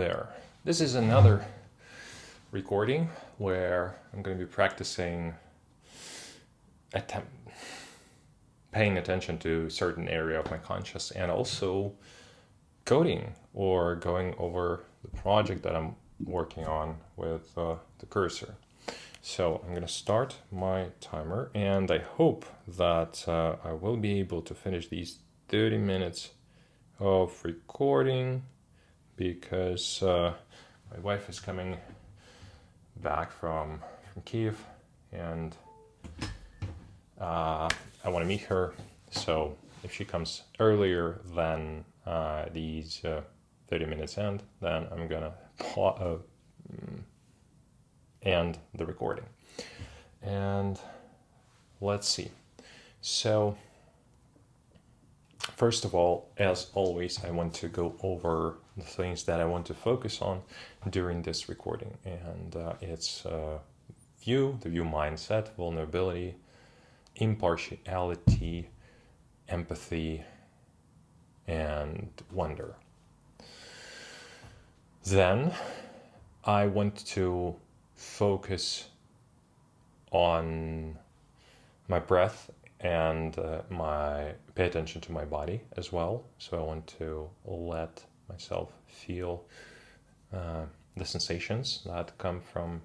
There. This is another recording where I'm going to be practicing paying attention to a certain area of my conscious and also coding or going over the project that I'm working on with the cursor. So I'm going to start my timer, and I hope that I will be able to finish these 30 minutes of recording because my wife is coming back from Kiev, and I want to meet her. So if she comes earlier than these 30 minutes end, then I'm gonna end the recording. And let's see. So first of all, as always, I want to go over the things that I want to focus on during this recording. And it's the view mindset, vulnerability, impartiality, empathy, and wonder. Then I want to focus on my breath and pay attention to my body as well. So I want to let myself feel the sensations that come from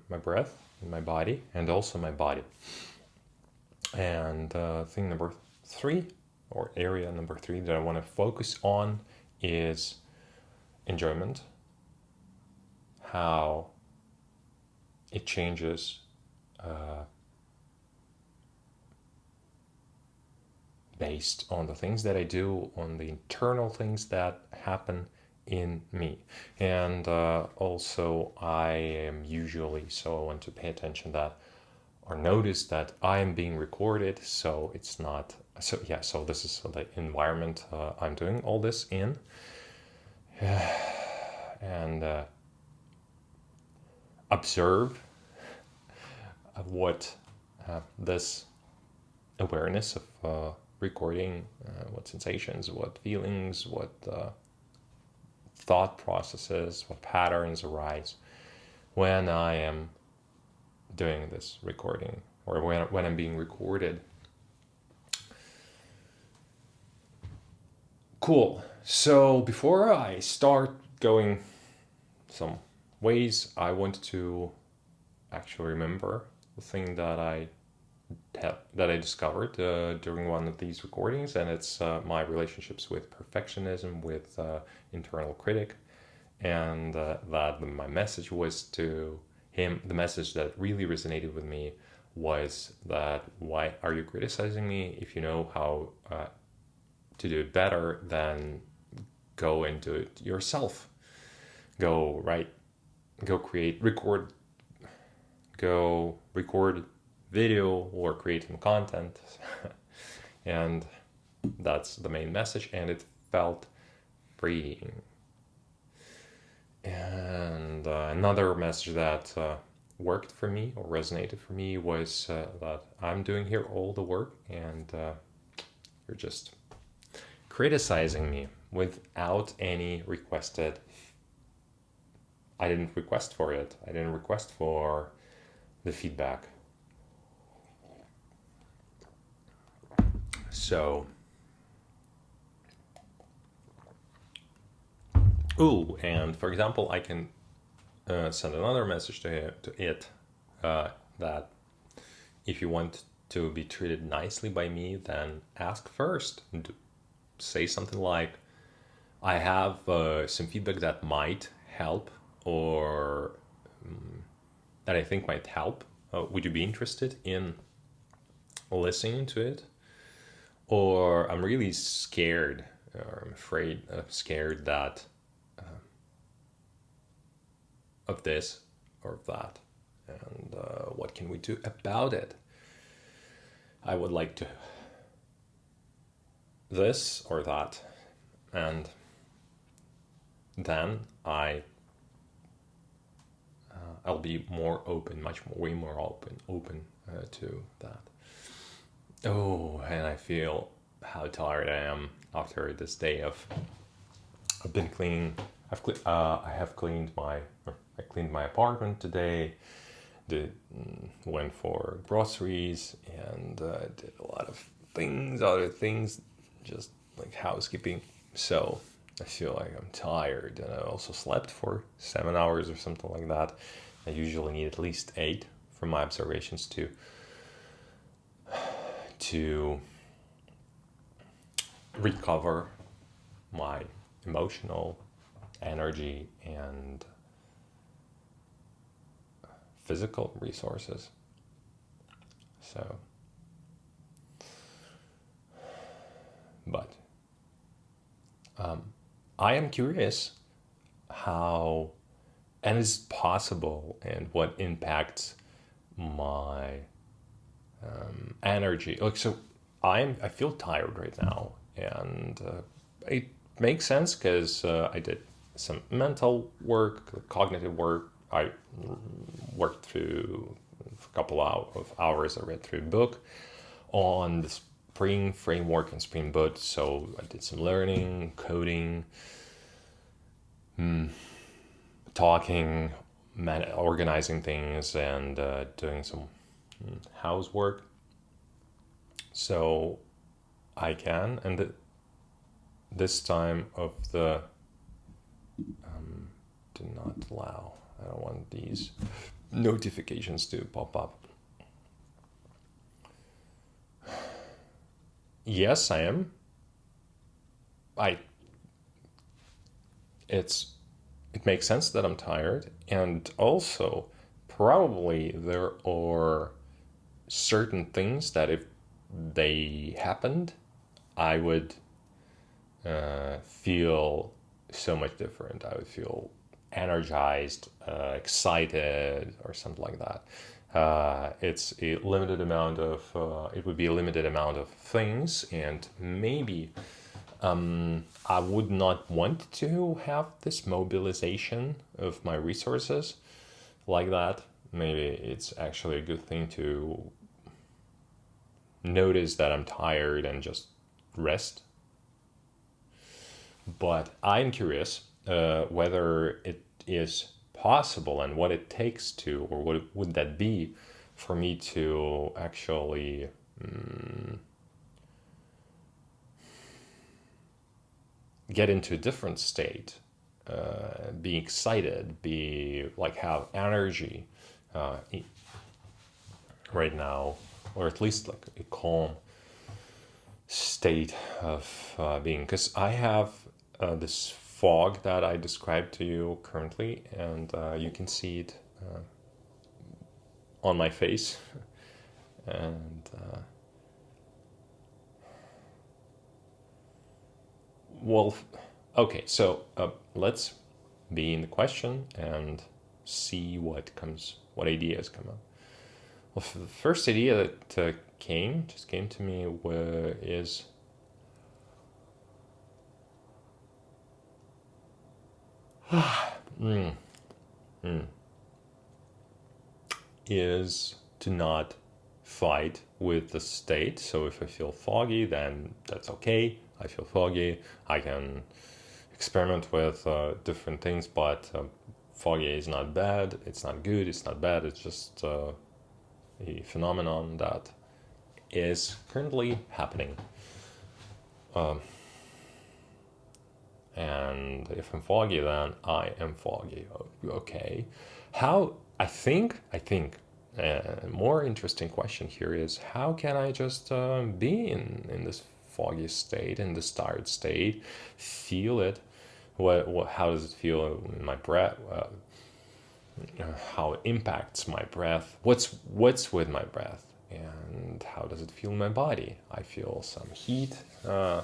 my breath in my body and also my body. And thing number 3, or area number 3 that I want to focus on is enjoyment, how it changes based on the things that I do, on the internal things that happen in me. And also I am usually, so I want to pay attention that, or notice that I am being recorded, so it's not, so this is the environment I'm doing all this in. And observe what this awareness of recording, what sensations, what feelings, what thought processes, what patterns arise when I am doing this recording, or when I'm being recorded. Cool. So before I start going some ways, I want to actually remember the thing that I discovered during one of these recordings, and it's my relationships with perfectionism, with internal critic, and that my message was to him. The message that really resonated with me was that, why are you criticizing me? If you know how to do it better, then go and do it yourself. Go record video or create some content. And that's the main message, and it felt freeing. And another message that worked for me or resonated for me was that I'm doing here all the work, and you're just criticizing me without any requested. I didn't request for it. I didn't request for the feedback. So, and for example, I can send another message to it that if you want to be treated nicely by me, then ask first. Say something like, I have some feedback that might help, or that I think might help. Would you be interested in listening to it? Or I'm really scared, or I'm afraid, scared that of this or of that, and what can we do about it? I would like to this or that, and then I'll be more open, way more open to that. Oh, and I feel how tired I am after this day of. I've been cleaning I have cleaned I cleaned my apartment today. Went for groceries and did a lot of other things, just like housekeeping. So I feel like I'm tired, and I also slept for 7 hours or something like that. I usually need at least 8 from my observations to recover my emotional energy and physical resources. So, but I am curious how, and is possible, and what impacts my energy. Like, so I feel tired right now, and it makes sense because I did some mental work, cognitive work. I worked through a couple of hours. I read through a book on the Spring framework and Spring Boot. So I did some learning, coding, talking, organizing things, and doing some housework. So I can, and this time of the do not allow. I don't want these notifications to pop up. Yes, I am. I it makes sense that I'm tired, and also probably there are certain things that if they happened, I would feel so much different. I would feel energized, excited, or something like that. It's a limited amount of. It would be a limited amount of things, and maybe I would not want to have this mobilization of my resources like that. Maybe it's actually a good thing to notice that I'm tired and just rest. But I'm curious whether it is possible and what it takes to, or what would that be for me to actually get into a different state, be excited, be like have energy right now, or at least like a calm state of being. Because I have this fog that I described to you currently, and you can see it on my face. And well, okay, so let's be in the question and see what ideas come up. Well, the first idea that came to me is is to not fight with the state. So if I feel foggy, then that's okay. I feel foggy. I can experiment with different things, but foggy is not bad. It's not good. It's not bad. It's just a phenomenon that is currently happening. And if I'm foggy, then I am foggy. Okay. How? I think a more interesting question here is how can I just be in this foggy state, in this tired state, feel it? How does it feel in my breath? How it impacts my breath? What's with my breath? And how does it feel in my body? I feel some heat on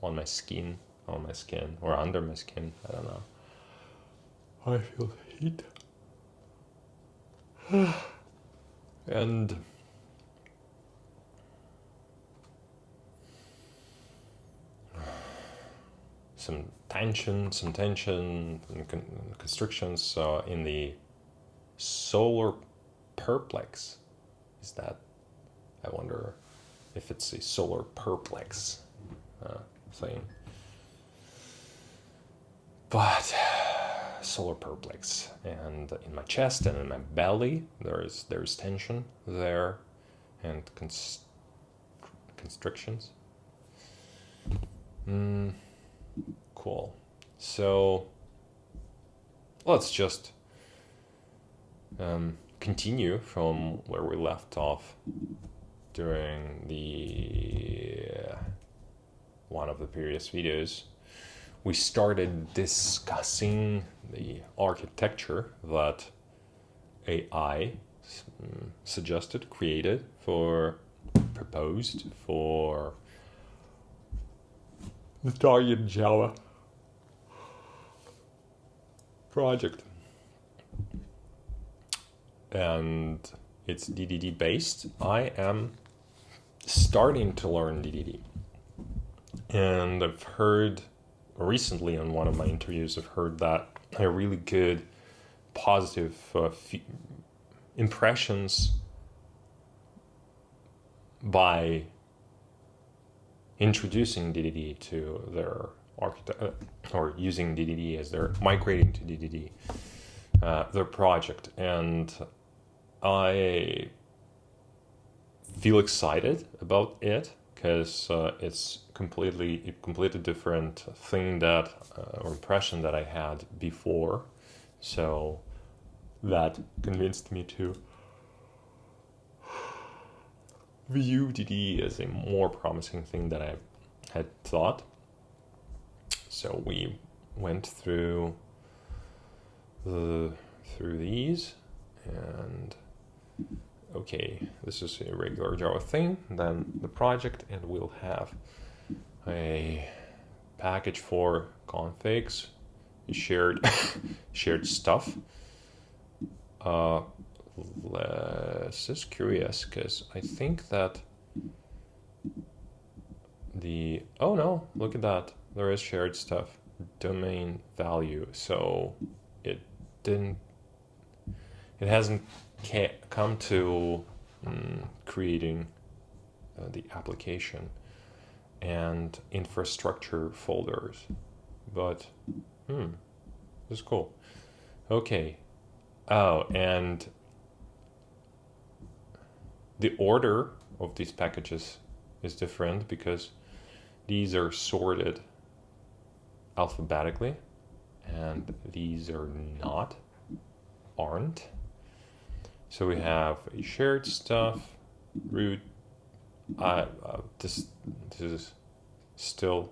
my skin, or under my skin. I don't know. I feel heat. And some tension and constrictions in the solar perplex. Is that? I wonder if it's a solar perplex thing. But solar perplex, and in my chest and in my belly there's tension there, and constrictions. Cool. So let's just continue from where we left off during the one of the previous videos. We started discussing the architecture that AI suggested, proposed for the target Java project. And it's DDD based. I am starting to learn DDD. And I've heard recently on one of my interviews, I've heard that a really good positive impressions by introducing DDD to their or using DDD as they're migrating to DDD, their project. And I feel excited about it because it's a completely different thing that or impression that I had before. So that convinced me to view DDD as a more promising thing than I had thought. So we went through these, and okay, this is a regular Java thing, then the project, and we'll have a package for configs, shared stuff. This is curious because I think that oh no, look at that, there is shared stuff, domain value. So it hasn't come to creating the application and infrastructure folders, but this is cool. Okay. Oh, and the order of these packages is different because these are sorted alphabetically and these aren't. So we have a shared stuff, root. This is still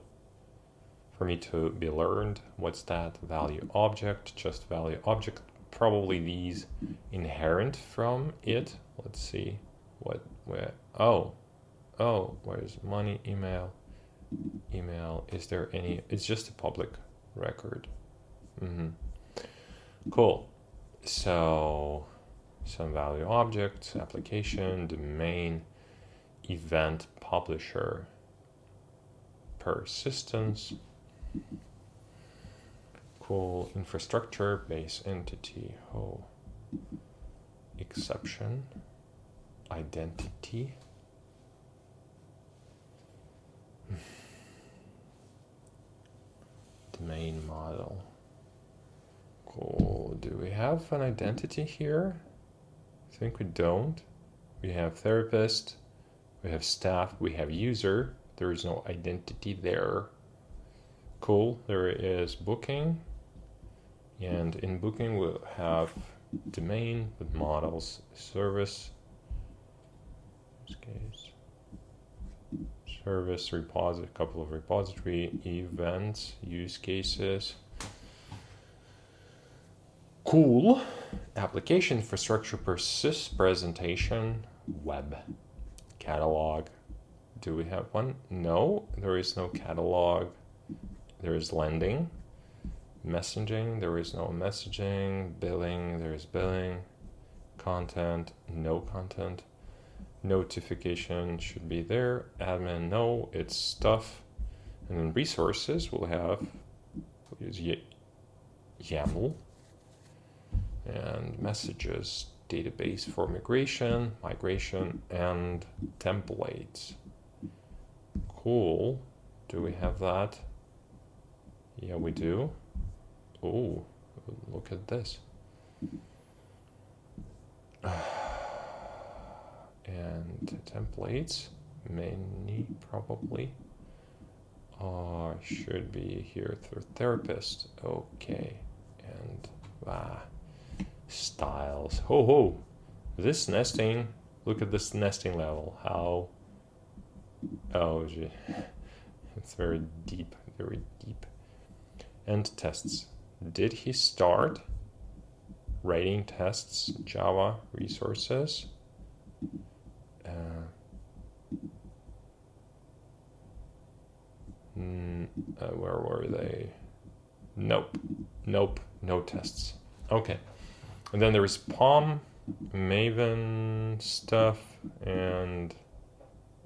for me to be learned. What's that? Value object, just value object. Probably these inherent from it. Let's see where's money, email, is there any? It's just a public record. Cool. So some value objects, application, domain, event, publisher, persistence. Cool. Infrastructure, base entity, exception, identity, domain model. Cool. Do we have an identity here? I think we don't. We have therapist, we have staff, we have user. There is no identity there. Cool. There is booking, and in booking we'll have domain with models, service, in this case, service, repository, a couple of repository, events, use cases. Cool. Application, infrastructure, persist, presentation, web, catalog. Do we have one? No, there is no catalog. There is lending, messaging, there is no messaging, billing, there is billing, content, no content, notification should be there, admin, no, it's stuff. And then resources, we'll use YAML, and messages, database for migration, and templates. Cool. Do we have that? Yeah, we do. Oh, look at this. And templates, many probably. Should be here through therapist. Okay. And styles. Ho. This nesting. Look at this nesting level. How? Oh, gee. It's very deep. Very deep. And tests. Did he start writing tests? Java resources. Where were they? Nope. No tests. Okay. And then there is POM, Maven stuff, and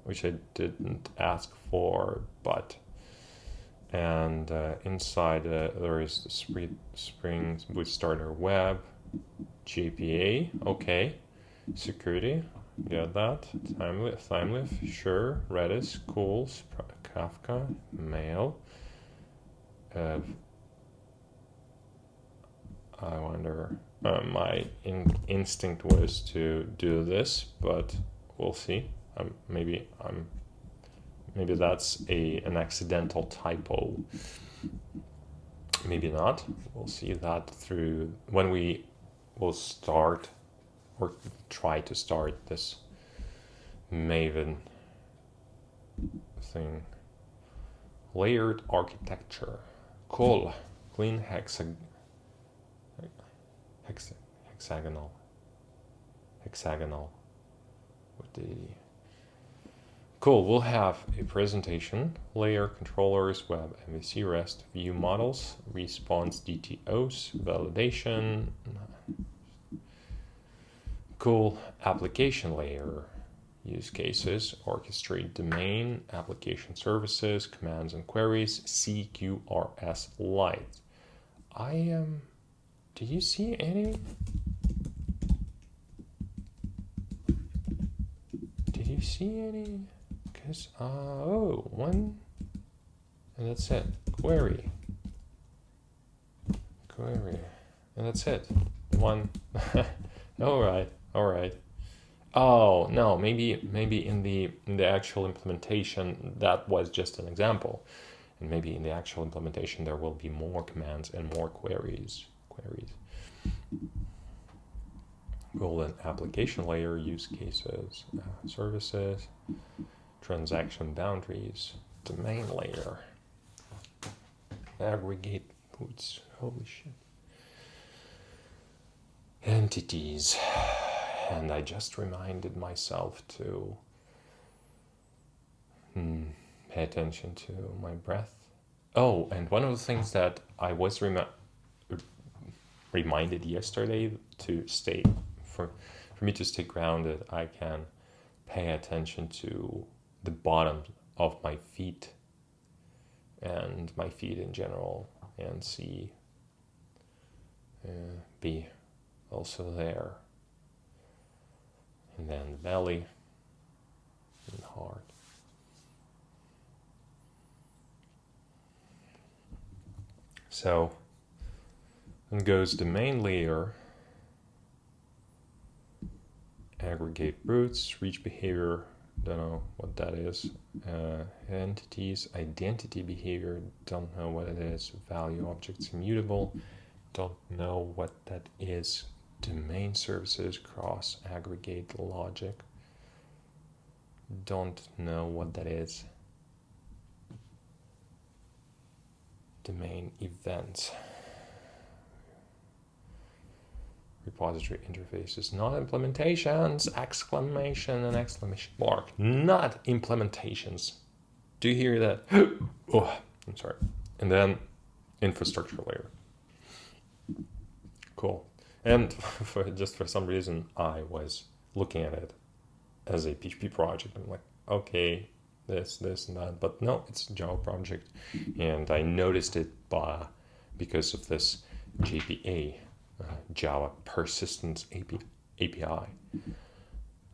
which I didn't ask for, but and inside there is the Spring Boot Starter Web, JPA. Okay. Security. Get that. Timelift, sure. Redis, cool. Kafka, mail. I wonder. My instinct was to do this, but we'll see. Maybe that's an accidental typo. Maybe not. We'll see that through when we will start or try to start this Maven thing. Layered architecture. Cool. Clean hexagonal. What did he? Cool. We'll have a presentation, layer controllers, web MVC REST, view models, response DTOs, validation. Cool. Application layer. Use cases, orchestrate domain, application services, commands and queries, CQRS Lite. Did you see any? Because, one, and that's it. Query, and that's it. One. All right. Oh no, maybe in the actual implementation that was just an example, and maybe in the actual implementation there will be more commands and more queries. Golden application layer, use cases, services, transaction boundaries, domain layer, aggregate boots. Holy shit. Entities. And I just reminded myself to pay attention to my breath. Oh, and one of the things that I was reminded yesterday to stay, for me to stay grounded, I can pay attention to the bottom of my feet and my feet in general, and see, be also there. And then belly and heart. So, then goes the main layer, aggregate roots, reach behavior, don't know what that is, entities, identity behavior, don't know what it is, value objects immutable, don't know what that is, domain services, cross aggregate logic, don't know what that is, domain events, repository interfaces, not implementations, exclamation and exclamation mark, not implementations. Do you hear that? Oh, I'm sorry. And then infrastructure layer. Cool. And for some reason, I was looking at it as a PHP project. I'm like, okay, this and that. But no, it's a Java project. And I noticed it because of this JPA, Java Persistence API.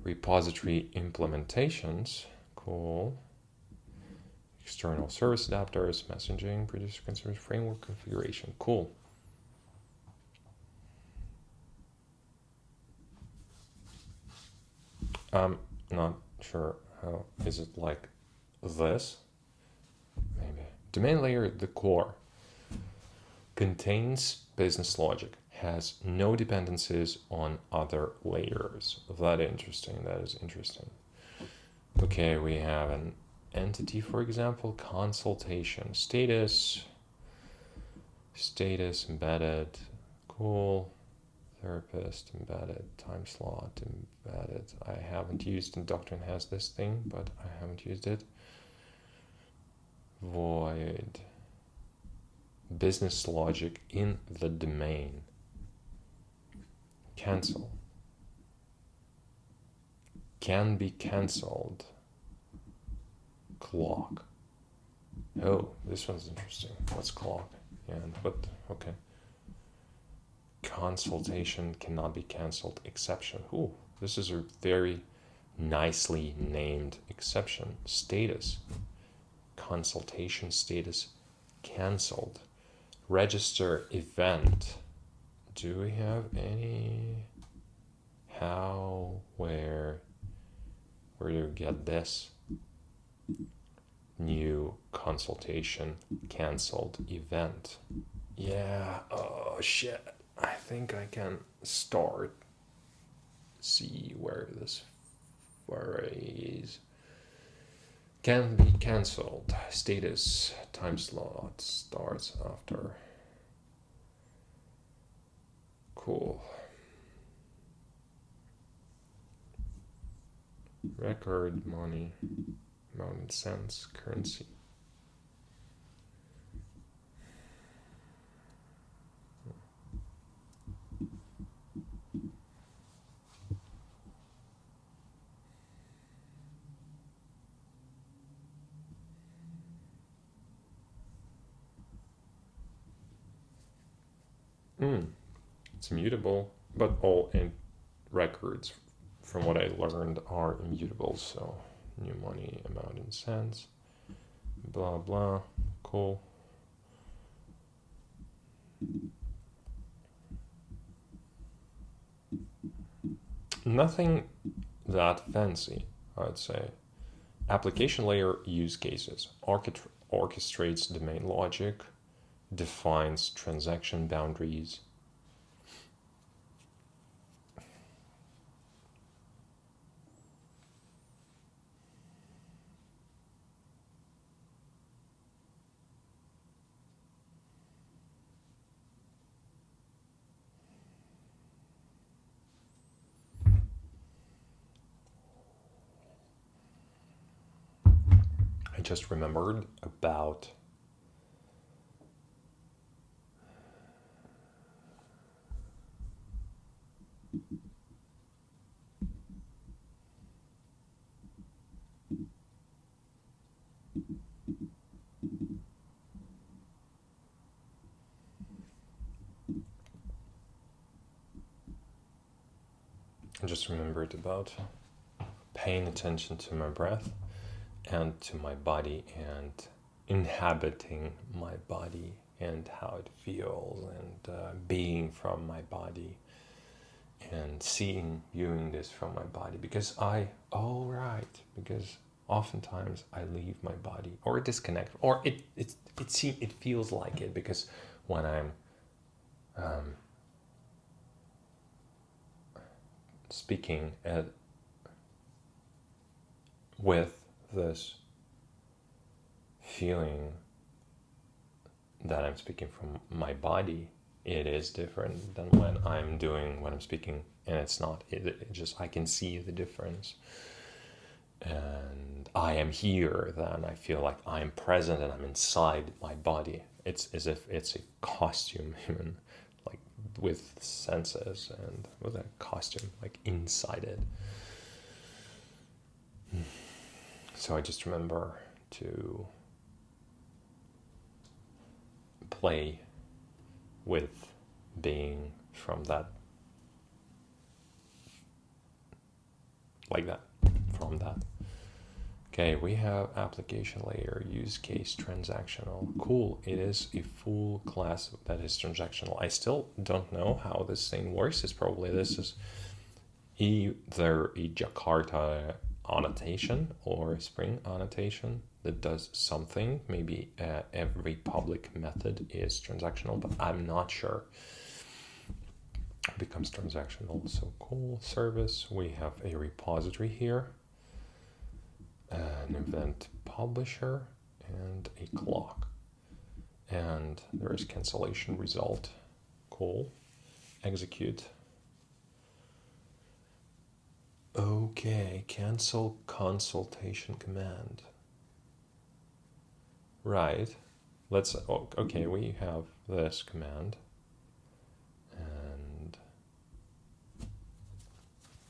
Repository implementations. Cool. External service adapters, messaging, producer consumer framework configuration. Cool. I'm not sure how. Is it like this? Maybe. Domain layer, the core, contains business logic, has no dependencies on other layers. That is interesting. Okay, we have an entity, for example, consultation, status embedded, cool, therapist embedded, time slot embedded. I haven't used, and Doctrine has this thing, but I haven't used it. Void, business logic in the domain, cancel, can be cancelled, clock. Oh, this one's interesting. What's clock? Yeah, but okay. Consultation cannot be cancelled, exception. Ooh, this is a very nicely named exception. Status, consultation status cancelled. Register event. Do we have any? How, where do you get this? New consultation cancelled event. Yeah, oh shit. I think I can start. See where this phrase can be cancelled. Status time slot starts after. Cool. Record money, amount in cents, currency. It's immutable, but all in records, from what I learned, are immutable. So new money, amount in cents, blah blah. Cool. Nothing that fancy, I'd say. Application layer use cases, orchestrates domain logic, defines transaction boundaries. I just remembered about paying attention to my breath and to my body and inhabiting my body and how it feels and being from my body and viewing this from my body, because oftentimes I leave my body or disconnect, or it feels like it, because when I'm speaking with this feeling that I'm speaking from my body, it is different than when I'm speaking and it's not. It just, I can see the difference. And I am here, then I feel like I'm present and I'm inside my body. It's as if it's a costume, even like with senses and with a costume, like inside it. So I just remember to play with being from that, like that, from that. Okay, we have application layer, use case, transactional. Cool, it is a full class that is transactional. I still don't know how this thing works. It's probably, this is either a Jakarta annotation or a Spring annotation that does something. Maybe every public method is transactional, but I'm not sure. It becomes transactional. So cool. Service. We have a repository here, an event publisher, and a clock. And there is cancellation result. Cool. Execute. Okay, cancel consultation command. Right. Let's, okay, we have this command. And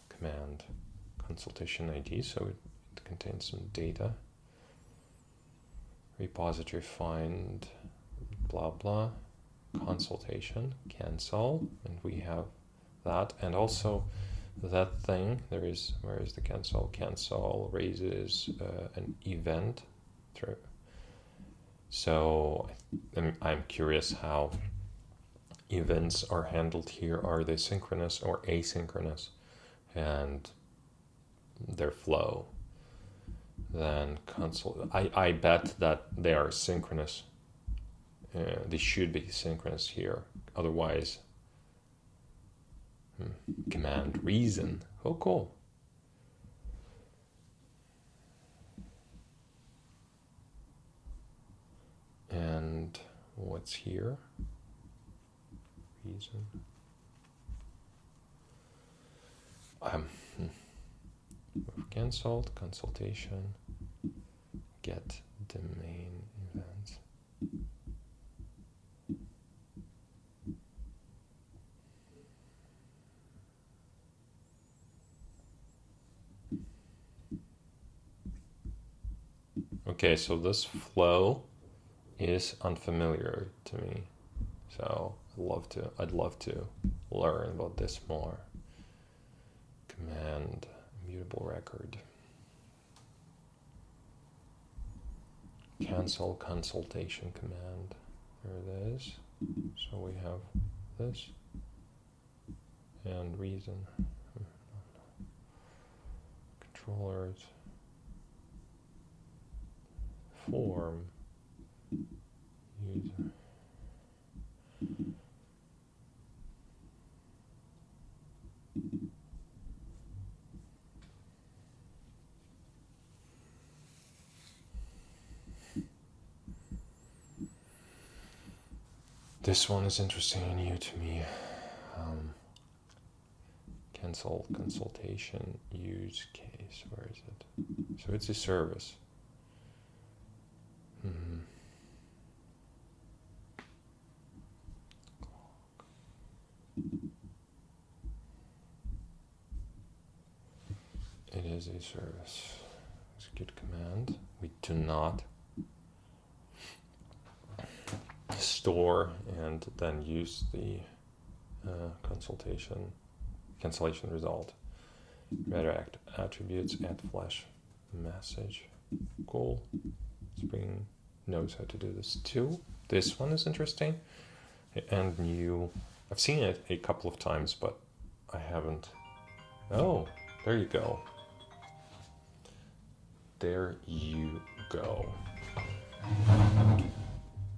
command consultation ID, so it contains some data. Repository find, blah, blah. Consultation, cancel, and we have that. And also that thing, where is the cancel? Cancel raises an event through. So I'm curious how events are handled here. Are they synchronous or asynchronous? And their flow. Then I bet that they are synchronous. They should be synchronous here. Otherwise, command reason. Oh, cool. And what's here? Reason. We've cancelled consultation. Get domain events. Okay, so this flow is unfamiliar to me, so I'd love to learn about this more. Command mutable record. Cancel consultation command. There it is. So we have this and reason. Controllers. Form. User. This one is interesting and new to me. Cancel consultation use case. Where is it? So it's a service. It is a service. Execute command. We do not store and then use the cancellation result. Redirect attributes, add flash message. Cool. Spring knows how to do this too. This one is interesting and new. I've seen it a couple of times, but I haven't. Oh, there you go. There you go.